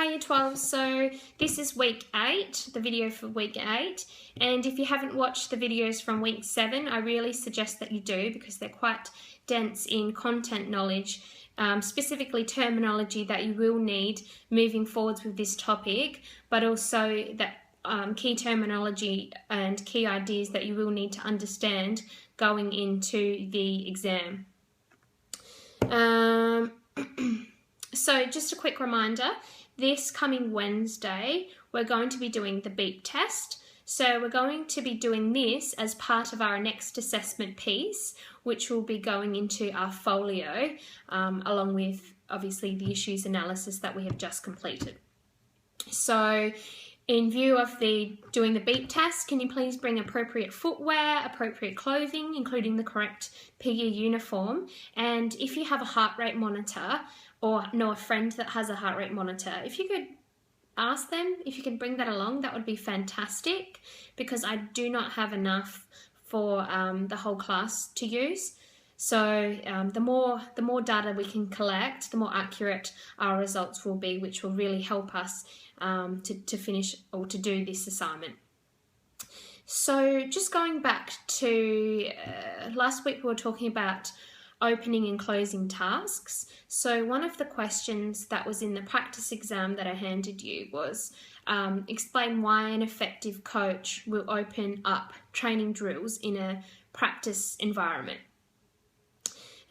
Hi Year 12, so this is week 8, the video for week 8, and if you haven't watched the videos from week 7, I really suggest that you do because they're quite dense in content knowledge, specifically terminology that you will need moving forwards with this topic, but also that key terminology and key ideas that you will need to understand going into the exam. So just a quick reminder, this coming Wednesday, we're going to be doing the beep test. So we're going to be doing this as part of our next assessment piece, which will be going into our folio, along with obviously the issues analysis that we have just completed. So in view of doing the beep test, can you please bring appropriate footwear, appropriate clothing, including the correct PE uniform? And if you have a heart rate monitor or know a friend that has a heart rate monitor, if you could ask them if you can bring that along, that would be fantastic, because I do not have enough for the whole class to use. So the more data we can collect, the more accurate our results will be, which will really help us to finish or to do this assignment. So just going back to last week, we were talking about opening and closing tasks. So one of the questions that was in the practice exam that I handed you was explain why an effective coach will open up training drills in a practice environment.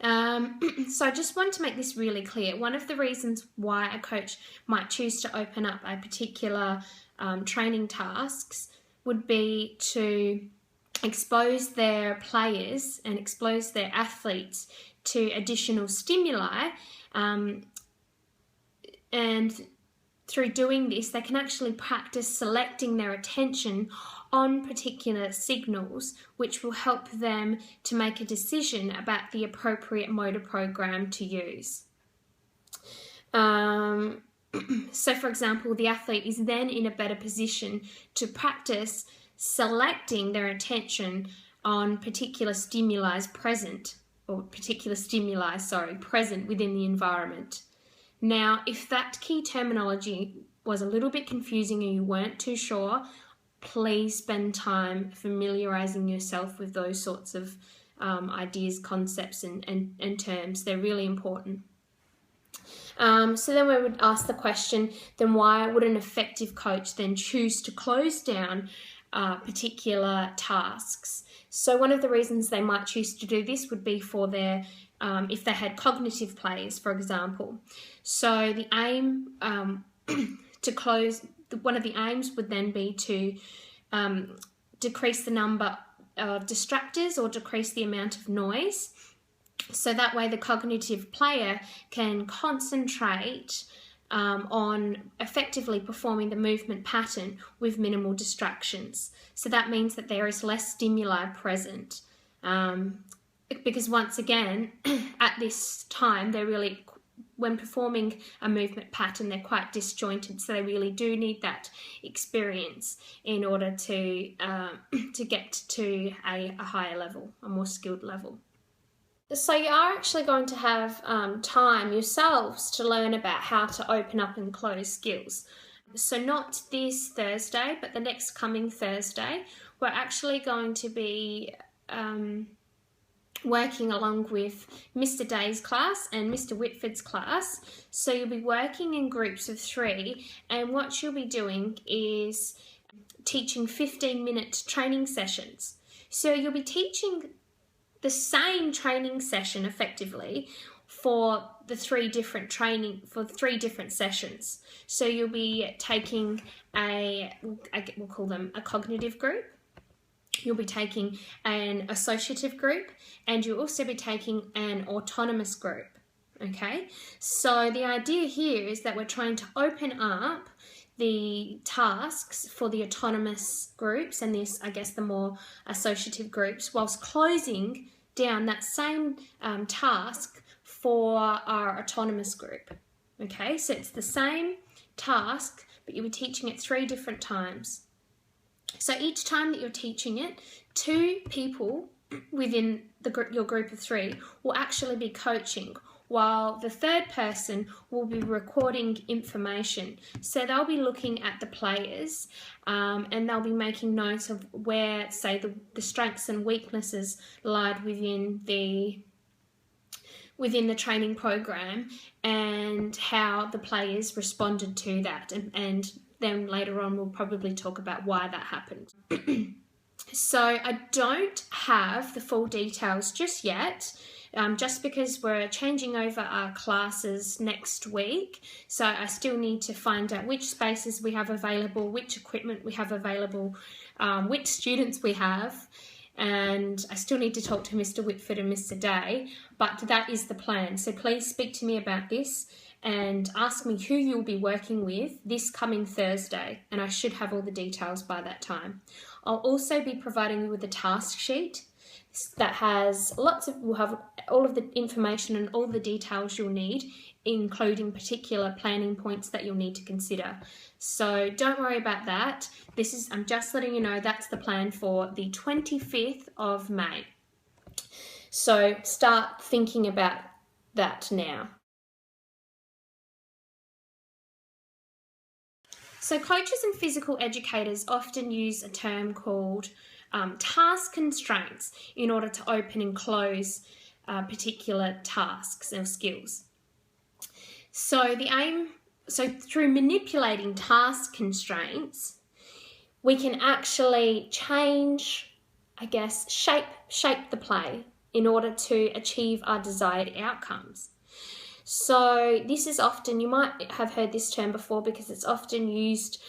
So I just want to make this really clear. One of the reasons why a coach might choose to open up a particular training tasks would be to expose their players and expose their athletes to additional stimuli, and through doing this they can actually practice selecting their attention on particular signals, which will help them to make a decision about the appropriate motor program to use. So for example, the athlete is then in a better position to practice selecting their attention on particular stimuli present within the environment. Now, if that key terminology was a little bit confusing and you weren't too sure, please spend time familiarizing yourself with those sorts of ideas, concepts and terms. They're really important. So then we would ask the question, then why would an effective coach then choose to close down particular tasks? So one of the reasons they might choose to do this would be for their, if they had cognitive players, for example. So the aim to close, one of the aims would then be to decrease the number of distractors or decrease the amount of noise. So that way the cognitive player can concentrate on effectively performing the movement pattern with minimal distractions. So that means that there is less stimuli present, because once again, at this time, when performing a movement pattern, they're quite disjointed, so they really do need that experience in order to get to a higher level, a more skilled level. So you are actually going to have time yourselves to learn about how to open up and close skills. So not this Thursday, but the next coming Thursday, we're actually going to be working along with Mr. Day's class and Mr. Whitford's class. So you'll be working in groups of 3, and what you'll be doing is teaching 15-minute training sessions. So you'll be teaching the same training session effectively for the 3 different sessions. So you'll be taking we'll call them a cognitive group, you'll be taking an associative group, and you'll also be taking an autonomous group. Okay, so the idea here is that we're trying to open up the tasks for the autonomous groups and this, I guess, the more associative groups, whilst closing down that same task for our autonomous group. Okay, so it's the same task, but you'll be teaching it 3 different times. So each time that you're teaching it, 2 people within your group of 3 will actually be coaching while the third person will be recording information. So they'll be looking at the players and they'll be making notes of where, say, the strengths and weaknesses lied within the training program and how the players responded to that. And then later on we'll probably talk about why that happened. So I don't have the full details just yet, just because we're changing over our classes next week. So I still need to find out which spaces we have available, which equipment we have available, which students we have. And I still need to talk to Mr. Whitford and Mr. Day, but that is the plan. So please speak to me about this and ask me who you'll be working with this coming Thursday, and I should have all the details by that time. I'll also be providing you with a task sheet that has will have all of the information and all the details you'll need, including particular planning points that you'll need to consider. So don't worry about that. I'm just letting you know that's the plan for the 25th of May. So start thinking about that now. So coaches and physical educators often use a term called task constraints in order to open and close particular tasks or skills. So through manipulating task constraints, we can actually change, shape the play in order to achieve our desired outcomes. So this is often, you might have heard this term before because it's often used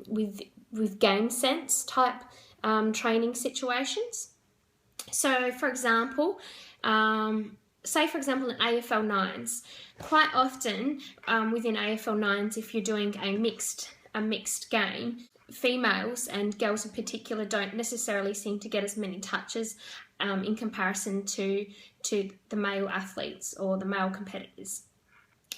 with game sense type training situations. So for example, say for example in AFL 9s, quite often within AFL 9s, if you're doing a mixed game, females and girls in particular don't necessarily seem to get as many touches in comparison to the male athletes or the male competitors.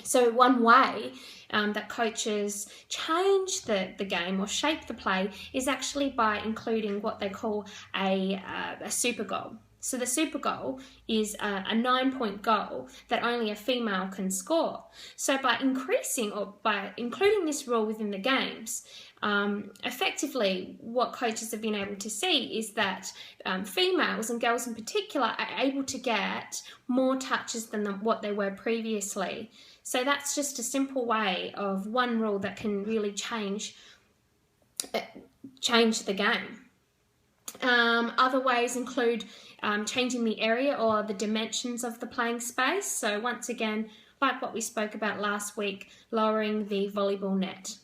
So one way that coaches change the game or shape the play is actually by including what they call a super goal. So the super goal is a 9-point goal that only a female can score. So by including this rule within the games, effectively what coaches have been able to see is that females and girls in particular are able to get more touches than what they were previously. So that's just a simple way of one rule that can really change the game. Other ways include changing the area or the dimensions of the playing space. So once again, like what we spoke about last week, lowering the volleyball net,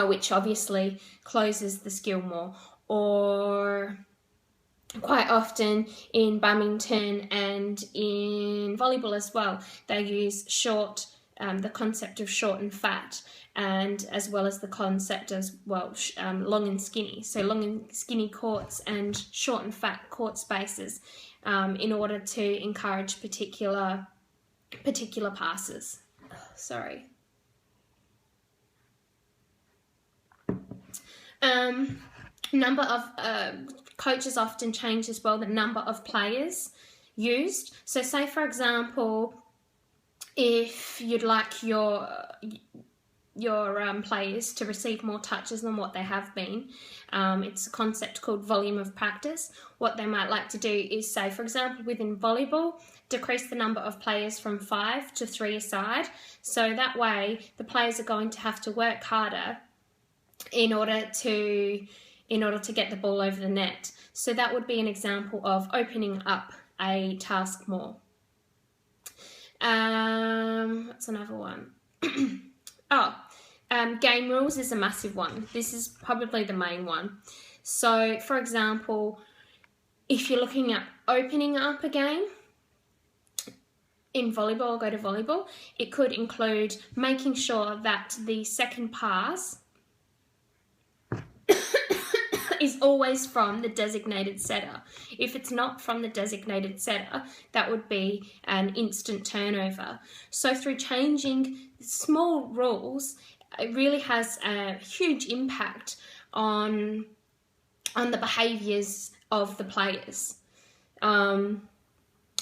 which obviously closes the skill more. Or quite often in badminton and in volleyball as well, they use the concept of short and fat, and as well as the concept as well, long and skinny. So long and skinny courts and short and fat court spaces in order to encourage particular passes. Sorry. Number of coaches often change as well the number of players used. So say for example, if you'd like your players to receive more touches than what they have been, it's a concept called volume of practice. What they might like to do is say, for example, within volleyball, decrease the number of players from 5 to 3 a side. So that way the players are going to have to work harder in order to get the ball over the net. So that would be an example of opening up a task more. What's another one? Game rules is a massive one. This is probably the main one. So, for example, if you're looking at opening up a game in volleyball, or go to volleyball, it could include making sure that the second pass is always from the designated setter. If it's not from the designated setter, that would be an instant turnover. So through changing small rules, it really has a huge impact on the behaviours of the players.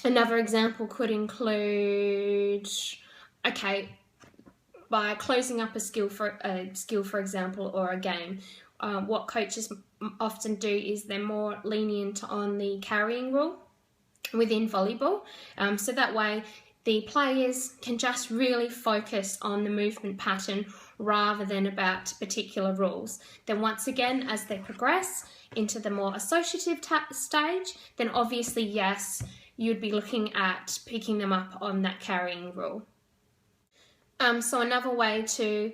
Another example could include, okay, by closing up a skill, for example, or a game, what coaches often do is they're more lenient on the carrying rule within volleyball. So that way the players can just really focus on the movement pattern rather than about particular rules. Then once again, as they progress into the more associative stage, then obviously, yes, you'd be looking at picking them up on that carrying rule. So another way to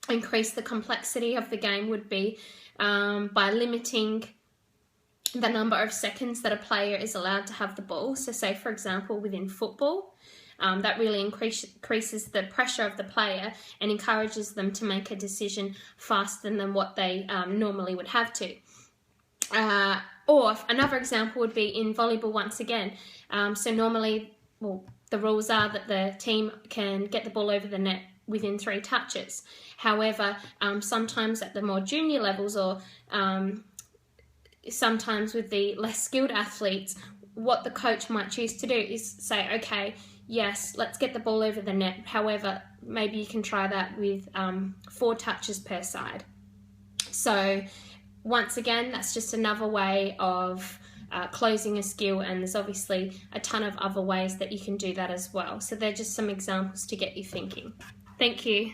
increase the complexity of the game would be by limiting the number of seconds that a player is allowed to have the ball. So say, for example, within football, that really increases the pressure of the player and encourages them to make a decision faster than what they normally would have to. Or another example would be in volleyball once again. So normally, well, the rules are that the team can get the ball over the net within 3 touches. However, sometimes at the more junior levels, or sometimes with the less skilled athletes, what the coach might choose to do is say, okay, yes, let's get the ball over the net. However, maybe you can try that with 4 touches per side. So once again, that's just another way of closing a skill, and there's obviously a ton of other ways that you can do that as well. So they're just some examples to get you thinking. Thank you.